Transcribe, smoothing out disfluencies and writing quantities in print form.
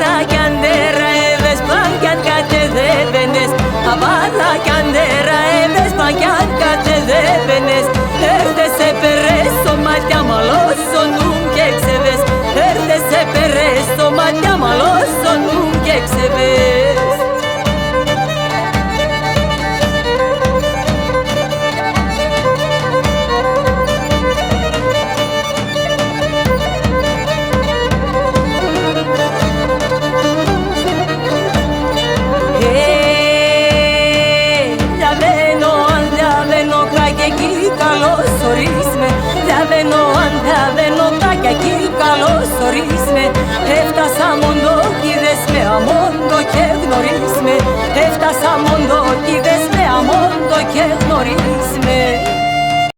Αβάρα κι αντέρα έβες παγκιάν κατεδέβαινες. Αβάρα κι αντέρα έβες παγκιάν κατεδέβαινες. Έρθες σε περές στο μάτια μαλώσονουν και ξεβές. Έρθες σε περές στο μάτια μαλώσονουν και ξεβές. Διαβαίνω κάκια εκεί καλώς ορίσμε. Έφτασα μοντό κι είδες με αμόντο και